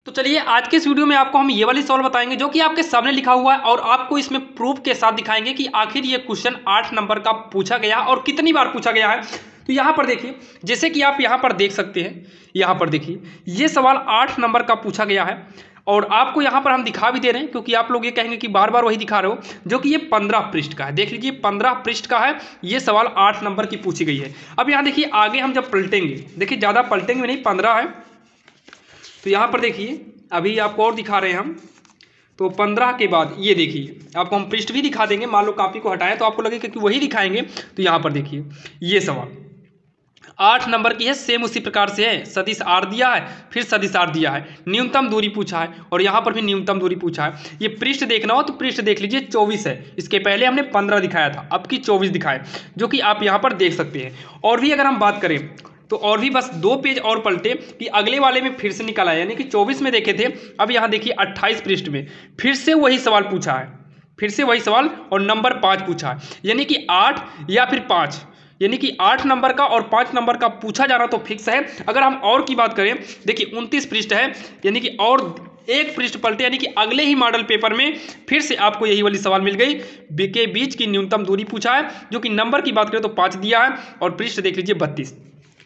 तो चलिए आज के इस वीडियो में आपको हम ये वाली सवाल बताएंगे जो कि आपके सामने लिखा हुआ है और आपको इसमें प्रूफ के साथ दिखाएंगे कि आखिर ये क्वेश्चन 8 नंबर का पूछा गया और कितनी बार पूछा गया है। तो यहाँ पर देखिए, जैसे कि आप यहाँ पर देख सकते हैं, यहाँ पर देखिए ये सवाल 8 नंबर का पूछा गया है और आपको यहाँ पर हम दिखा भी दे रहे हैं क्योंकि आप लोग ये कहेंगे कि बार बार वही दिखा रहे हो, जो कि ये 15 पृष्ठ का है। देख लीजिए 15 पृष्ठ का है, ये सवाल 8 नंबर की पूछी गई है। अब यहाँ देखिए आगे हम जब पलटेंगे, देखिए ज़्यादा पलटेंगे नहीं, 15 है। तो यहाँ पर देखिए अभी आपको और दिखा रहे हैं हम, तो 15 के बाद ये देखिए आपको हम पृष्ठ भी दिखा देंगे। मान लो कॉपी को हटाएं तो आपको लगेगा कि वही दिखाएंगे। तो यहाँ पर देखिए ये सवाल 8 नंबर की है, सेम उसी प्रकार से है। सदिश आर दिया है, फिर सदिश आर दिया है, न्यूनतम दूरी पूछा है और यहाँ पर भी न्यूनतम दूरी पूछा है। ये पृष्ठ देखना हो तो पृष्ठ देख लीजिए 24 है। इसके पहले हमने 15 दिखाया था, अब की 24 दिखाए, जो कि आप यहाँ पर देख सकते हैं। और भी अगर हम बात करें तो और भी बस 2 पेज और पलटे कि अगले वाले में फिर से निकल आया, यानी कि 24 में देखे थे, अब यहाँ देखिए 28 पृष्ठ में फिर से वही सवाल पूछा है, फिर से वही सवाल और नंबर 5 पूछा है। यानी कि 8 या फिर 5, यानी कि 8 नंबर का और 5 नंबर का पूछा जाना तो फिक्स है। अगर हम और की बात करें, देखिए 29 पृष्ठ है, यानी कि और एक पृष्ठ पलटे, यानी कि अगले ही मॉडल पेपर में फिर से आपको यही वाली सवाल मिल गई। के बीच की न्यूनतम दूरी पूछा है, जो कि नंबर की बात करें तो 5 दिया है और पृष्ठ देख लीजिए 32।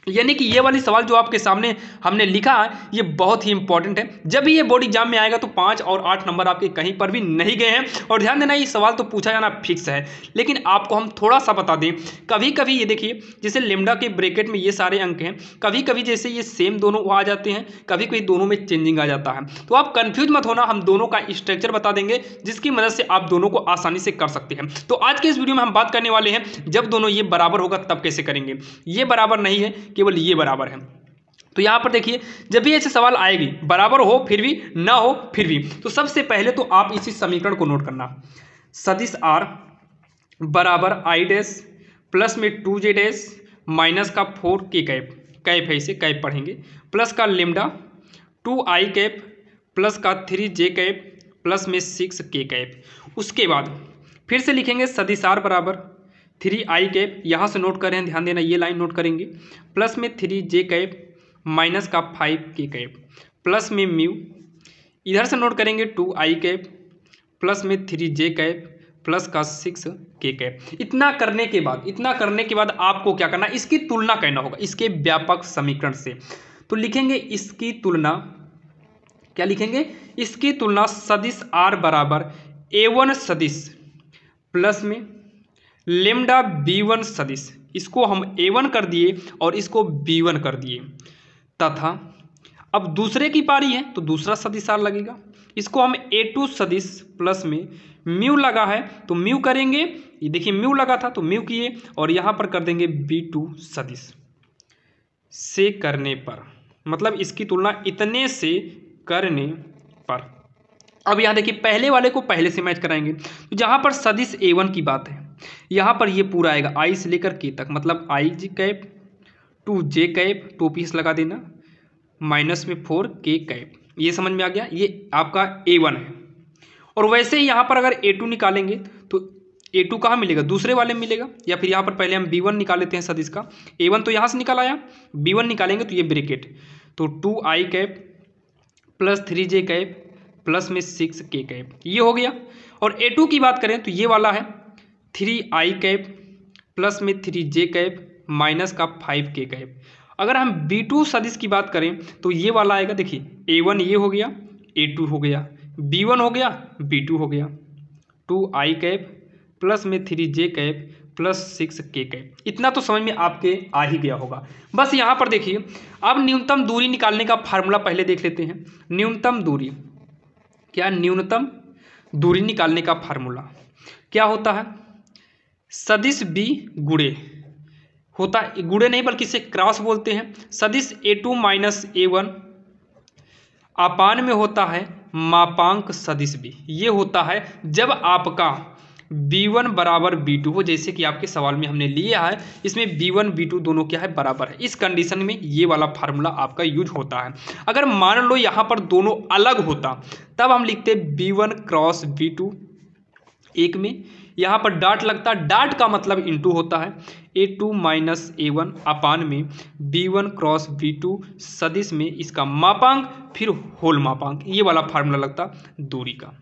यानी कि ये वाली सवाल जो आपके सामने हमने लिखा है ये बहुत ही इंपॉर्टेंट है। जब भी ये बोर्ड एग्जाम में आएगा तो 5 और 8 नंबर आपके कहीं पर भी नहीं गए हैं। और ध्यान देना, ये सवाल तो पूछा जाना फिक्स है, लेकिन आपको हम थोड़ा सा बता दें। कभी कभी ये देखिए जैसे लेमडा के ब्रैकेट में ये सारे अंक हैं, कभी कभी जैसे ये सेम दोनों आ जाते हैं, कभी कभी दोनों में चेंजिंग आ जाता है। तो आप कंफ्यूज मत होना, हम दोनों का स्ट्रक्चर बता देंगे जिसकी मदद से आप दोनों को आसानी से कर सकते हैं। तो आज के इस वीडियो में हम बात करने वाले हैं जब दोनों ये बराबर होगा तब कैसे करेंगे। ये बराबर नहीं है, केवल ये बराबर है। तो यहां पर देखिए जब भी ऐसे सवाल आएगी, बराबर हो फिर भी, ना हो फिर भी, तो सबसे पहले तो आप इसी समीकरण को नोट करना। सदिश आर बराबर आई डैश प्लस में 2 डैश माइनस का 4 के कैप, कैप है इसे कैप पढ़ेंगे, प्लस का लेमडा 2 आई कैप प्लस का 3 जे कैप प्लस में 6 के कैप। उसके बाद फिर से लिखेंगे सदिश आर बराबर 3 आई कैप, यहाँ से नोट करें, ध्यान देना ये लाइन नोट करेंगे, प्लस में 3 जे कैप माइनस का 5 के कैप प्लस में म्यू, इधर से नोट करेंगे 2 आई कैप प्लस में 3 जे कैप प्लस का 6 के कैप। इतना करने के बाद आपको क्या करना, इसकी तुलना करना होगा इसके व्यापक समीकरण से। तो लिखेंगे इसकी तुलना, क्या लिखेंगे, इसकी तुलना सदिश आर बराबर A1 सदिश प्लस में लेमडा B1 सदिश, इसको हम A1 कर दिए और इसको B1 कर दिए, तथा अब दूसरे की पारी है तो दूसरा सदिश आर लगेगा, इसको हम A2 सदिश प्लस में म्यू लगा है तो म्यू करेंगे, ये देखिए म्यू लगा था तो म्यू किए और यहाँ पर कर देंगे B2 सदिश से करने पर, मतलब इसकी तुलना इतने से करने पर। अब यहाँ देखिए पहले वाले को पहले से मैच कराएंगे, तो जहाँ पर सदिश A1 की बात है यहाँ पर ये पूरा आएगा आई से लेकर के तक, मतलब आई जी कैप 2 जे कैप 2 पीस लगा देना माइनस में 4 के कैप। ये समझ में आ गया, ये आपका A1 है। और वैसे ही यहाँ पर अगर A2 निकालेंगे तो A2 कहाँ मिलेगा, दूसरे वाले में मिलेगा, या फिर यहाँ पर पहले हम B1 निकाल लेते हैं सदिश का। A1 तो यहाँ से निकल आया, B1 निकालेंगे तो ये ब्रैकेट, तो 2 आई कैप प्लस 3 जे कैप प्लस में 6 के कैप, ये हो गया। और A2 की बात करें तो ये वाला है 3 आई कैप प्लस में 3 जे कैप माइनस का 5 के कैप। अगर हम B2 सदिश की बात करें तो ये वाला आएगा, देखिए A1 ये हो गया, A2 हो गया, B1 हो गया, B2 हो गया, 2 आई कैप प्लस में 3 जे कैप प्लस 6 के कैप। इतना तो समझ में आपके आ ही गया होगा। बस यहाँ पर देखिए अब न्यूनतम दूरी निकालने का फार्मूला पहले देख लेते हैं। न्यूनतम दूरी, क्या न्यूनतम दूरी निकालने का फार्मूला क्या होता है, सदिश B गुणे होता है, गुणे नहीं बल्कि इसे क्रॉस बोलते हैं, सदिश A2 माइनस A1 अपान में होता है मापांक सदिश B। ये होता है जब आपका B1 बराबर B2 हो, जैसे कि आपके सवाल में हमने लिया है, इसमें B1 B2 दोनों क्या है, बराबर है। इस कंडीशन में ये वाला फार्मूला आपका यूज होता है। अगर मान लो यहाँ पर दोनों अलग होता तब हम लिखते B1 क्रॉस B2 एक में, यहाँ पर डाट लगता है, डाट का मतलब इंटू होता है, A2 माइनस A1 अपान में B1 क्रॉस B2 सदिश में इसका मापांक फिर होल मापांक, ये वाला फार्मूला लगता दूरी का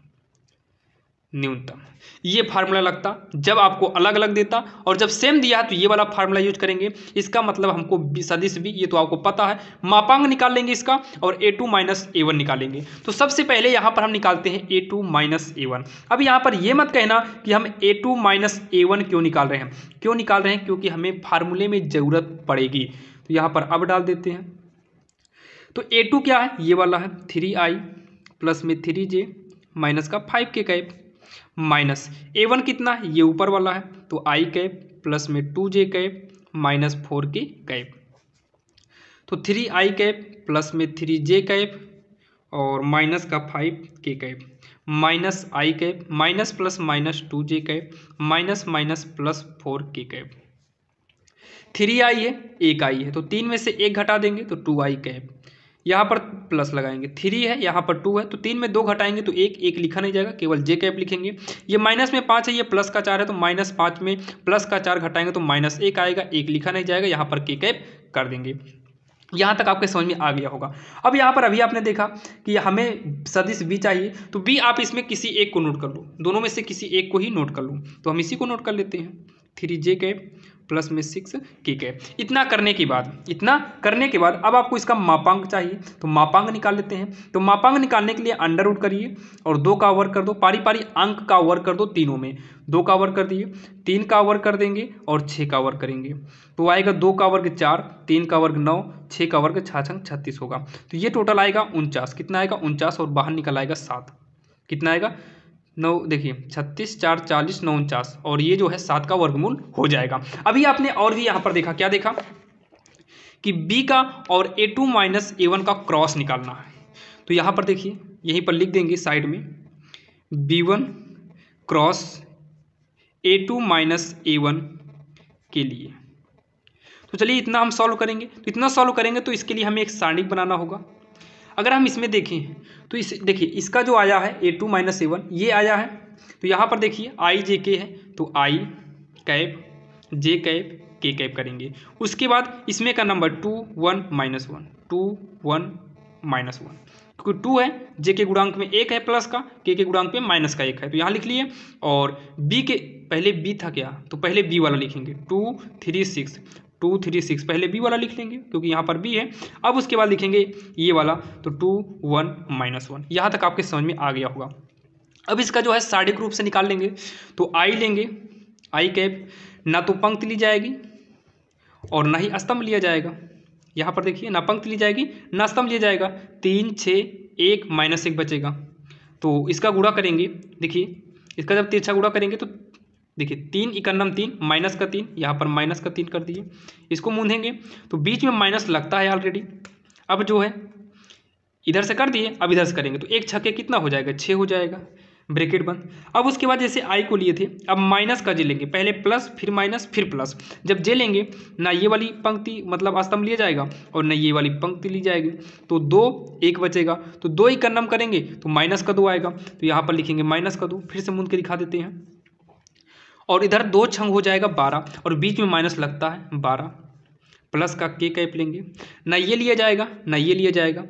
न्यूनतम। ये फार्मूला लगता जब आपको अलग अलग देता, और जब सेम दिया है तो ये वाला फार्मूला यूज करेंगे। इसका मतलब हमको सदिश भी, ये तो आपको पता है, मापांक निकाल लेंगे इसका और A2 माइनस A1 निकालेंगे। तो सबसे पहले यहाँ पर हम निकालते हैं A2 माइनस A1। अब यहाँ पर ये मत कहना कि हम A2 माइनस A1 क्यों निकाल रहे हैं, क्यों निकाल रहे हैं, क्योंकि हमें फार्मूले में ज़रूरत पड़ेगी। तो यहाँ पर अब डाल देते हैं। तो A2 क्या है, ये वाला है 3i प्लस में 3j माइनस का 5k कैप, माइनस A1 कितना, ये ऊपर वाला है तो i कैप प्लस में 2j cap minus 4k cap. तो 3i कैप प्लस में 3j कैप और माइनस का 5k cap minus i cap minus plus minus 2j cap minus minus plus 4k cap. 3i है, एक i है, तो 3 में से 1 घटा देंगे तो 2i कैप, यहाँ पर प्लस लगाएंगे, 3 है यहाँ पर 2 है, तो 3 में 2 घटाएंगे तो 1 लिखा नहीं जाएगा, केवल जे कैप लिखेंगे। ये माइनस में 5 है, ये प्लस का 4 है, तो माइनस 5 में प्लस का 4 घटाएंगे तो माइनस 1 आएगा, 1 लिखा नहीं जाएगा, यहाँ पर के कैप कर देंगे। यहाँ तक आपके समझ में आ गया होगा। अब यहाँ पर अभी आपने देखा कि हमें सदिश बी चाहिए, तो बी आप इसमें किसी एक को नोट कर लो, दोनों में से किसी एक को ही नोट कर लो, तो हम इसी को नोट कर लेते हैं 3j कैप प्लस में 6k कैप। इतना करने के बाद अब आपको इसका मापांक चाहिए, तो मापांक निकाल लेते हैं। तो मापांक निकालने के लिए अंडर रूट करिए और 2 का वर्ग कर दो, पारी पारी अंक का वर्ग कर दो, तीनों में 2 का वर्ग कर दिए, 3 का वर्ग कर देंगे और 6 का वर्ग करेंगे, तो आएगा 2 का वर्ग 4, 3 का वर्ग 9, 6 का वर्ग 6 36 होगा। तो ये टोटल आएगा 49, कितना आएगा 49 और बाहर निकल आएगा 7, कितना आएगा 9, देखिए 36 4 40 9 49, और ये जो है 7 का वर्गमूल हो जाएगा। अभी आपने और भी यहाँ पर देखा, क्या देखा कि B का और A2 माइनस A1 का क्रॉस निकालना है। तो यहाँ पर देखिए, यहीं पर लिख देंगे साइड में B1 cross A2 minus A1 के लिए। तो चलिए इतना हम सॉल्व करेंगे। तो इतना सॉल्व करेंगे तो इसके लिए हमें एक सारणिक बनाना होगा। अगर हम इसमें देखें तो इस देखिए इसका जो आया है A2 माइनस A1 ये आया है, तो यहाँ पर देखिए i j k है, तो i cap j cap k cap करेंगे। उसके बाद इसमें का नंबर 2 1 माइनस 1 2 1 माइनस 1, क्योंकि 2 है, j के गुणांक में 1 है प्लस का, k के गुणांक में माइनस का 1 है, तो यहाँ लिख लिए। और b के पहले b था क्या, तो पहले b वाला लिखेंगे 2 3 6 2 3 6, पहले b वाला लिख लेंगे क्योंकि यहाँ पर b है। अब उसके बाद लिखेंगे ये वाला, तो 2 1 माइनस 1। यहाँ तक आपके समझ में आ गया होगा। अब इसका जो है सारणिक रूप से निकाल लेंगे, तो i लेंगे, i कैप ना तो पंक्ति ली जाएगी और ना ही स्तंभ लिया जाएगा। यहाँ पर देखिए ना पंक्ति ली जाएगी ना स्तंभ लिया जाएगा, 3 6 1 माइनस 1 बचेगा, तो इसका गुणा करेंगे। देखिए इसका जब तिरछा गुणा करेंगे तो देखिए 3 इकन्नम 3 माइनस का 3, यहाँ पर माइनस का 3 कर दिए, इसको मूंदेंगे तो बीच में माइनस लगता है ऑलरेडी। अब जो है इधर से कर दिए, अब इधर से करेंगे तो 1 छक्के कितना हो जाएगा 6 हो जाएगा, ब्रैकेट बंद। अब उसके बाद जैसे i को लिए थे, अब माइनस का जे लेंगे, पहले प्लस फिर माइनस फिर प्लस। जब जे लेंगे ना ये वाली पंक्ति मतलब स्तंभ लिया जाएगा और ना ये वाली पंक्ति ली जाएगी, तो 2 1 बचेगा, तो 2 इकन्नम करेंगे तो माइनस का 2 आएगा, तो यहाँ पर लिखेंगे माइनस का 2, फिर से मूंद के दिखा देते हैं। और इधर 2 छंग हो जाएगा 12 और बीच में माइनस लगता है 12, प्लस का k कैप लेंगे, ना ये लिया जाएगा ना ये लिया जाएगा,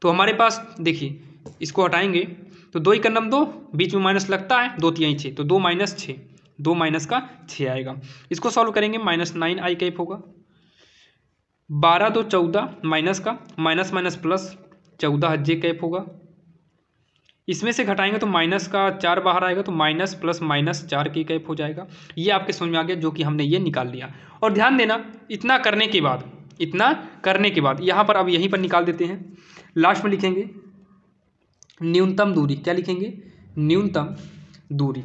तो हमारे पास देखिए इसको हटाएंगे तो 2 इकन्नम 2, बीच में माइनस लगता है 2 3 6, तो 2 माइनस 6, 2 माइनस का 6 आएगा। इसको सॉल्व करेंगे, माइनस 9 i कैप होगा, 12 2 14 माइनस का माइनस माइनस प्लस 14 जे कैप होगा। इसमें से घटाएंगे तो माइनस का 4 बाहर आएगा, तो माइनस प्लस माइनस 4 के कैप हो जाएगा। ये आपके समझ में आ गया जो कि हमने ये निकाल लिया। और ध्यान देना इतना करने के बाद यहाँ पर अब यहीं पर निकाल देते हैं, लास्ट में लिखेंगे न्यूनतम दूरी। क्या लिखेंगे, न्यूनतम दूरी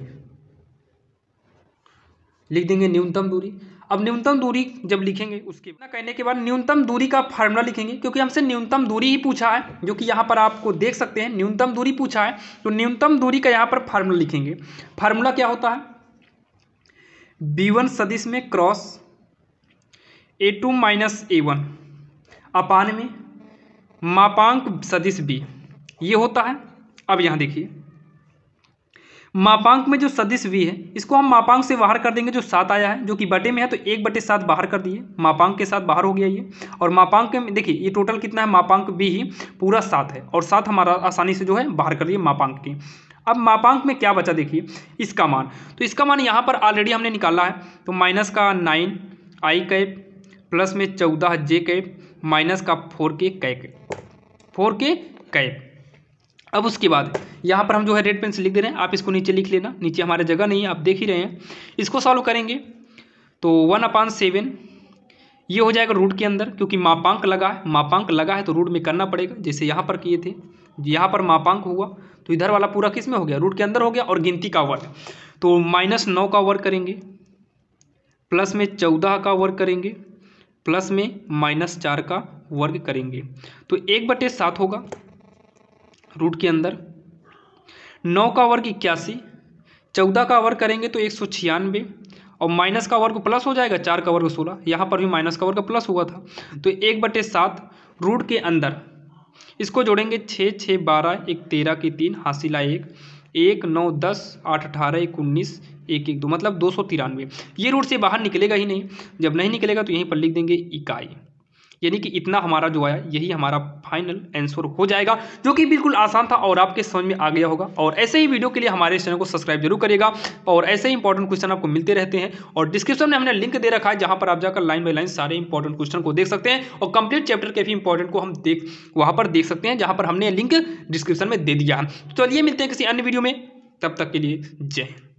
लिख देंगे, न्यूनतम दूरी। अब न्यूनतम दूरी जब लिखेंगे उसके इतना कहने के बाद न्यूनतम दूरी का फार्मूला लिखेंगे, क्योंकि हमसे न्यूनतम दूरी ही पूछा है, जो कि यहाँ पर आपको देख सकते हैं न्यूनतम दूरी पूछा है, तो न्यूनतम दूरी का यहाँ पर फार्मूला लिखेंगे। फार्मूला क्या होता है, B1 सदिश में क्रॉस A2 माइनस A1 अपान में मापांक सदिश B, ये होता है। अब यहाँ देखिए मापांक में जो सदिश v है इसको हम मापांक से बाहर कर देंगे, जो 7 आया है जो कि बटे में है तो 1/7 बाहर कर दिए, मापांक के साथ बाहर हो गया ये। और मापांक में देखिए ये टोटल कितना है, मापांक v ही पूरा 7 है और 7 हमारा आसानी से जो है बाहर कर दिए मापांक की। अब मापांक में क्या बचा देखिए इसका मान, तो इसका मान यहाँ पर ऑलरेडी हमने निकाला है, तो माइनस का 9 i कैप प्लस में 14 j कैप माइनस का 4k कैप। अब उसके बाद यहाँ पर हम जो है रेड पेन से लिख दे रहे हैं, आप इसको नीचे लिख लेना, नीचे हमारे जगह नहीं है आप देख ही रहे हैं। इसको सॉल्व करेंगे तो 1/7 ये हो जाएगा रूट के अंदर, क्योंकि मापांक लगा है तो रूट में करना पड़ेगा, जैसे यहाँ पर किए थे। यहाँ पर मापांक हुआ तो इधर वाला पूरा किस में हो गया, रूट के अंदर हो गया, और गिनती का वर्ग तो -9 का वर्ग करेंगे प्लस में 14 का वर्ग करेंगे प्लस में -4 का वर्ग करेंगे, तो 1/7 होगा रूट के अंदर। 9 का वर्ग 81, 14 का वर्ग करेंगे तो 196, और माइनस का वर्ग प्लस हो जाएगा, 4 का वर्ग 16, यहाँ पर भी माइनस का वर्ग प्लस हुआ था, तो 1/7 रूट के अंदर इसको जोड़ेंगे 6 6 12 1 13 की 3 हासिला 1 1 9 10 8 18 1 19 1 1 2 मतलब 293। ये रूट से बाहर निकलेगा ही नहीं, जब नहीं निकलेगा तो यहीं पर लिख देंगे इकाई, यानी कि इतना हमारा जो आया यही हमारा फाइनल आंसर हो जाएगा, जो कि बिल्कुल आसान था और आपके समझ में आ गया होगा। और ऐसे ही वीडियो के लिए हमारे चैनल को सब्सक्राइब जरूर करिएगा, और ऐसे ही इंपॉर्टेंट क्वेश्चन आपको मिलते रहते हैं। और डिस्क्रिप्शन में हमने लिंक दे रखा है जहां पर आप जाकर लाइन बाय लाइन सारे इंपॉर्टेंट क्वेश्चन को देख सकते हैं, और कंप्लीट चैप्टर के भी इंपॉर्टेंट को हम वहां पर देख सकते हैं, जहां पर हमने लिंक डिस्क्रिप्शन में दे दिया है। तो चलिए मिलते हैं किसी अन्य वीडियो में, तब तक के लिए जय हिंद।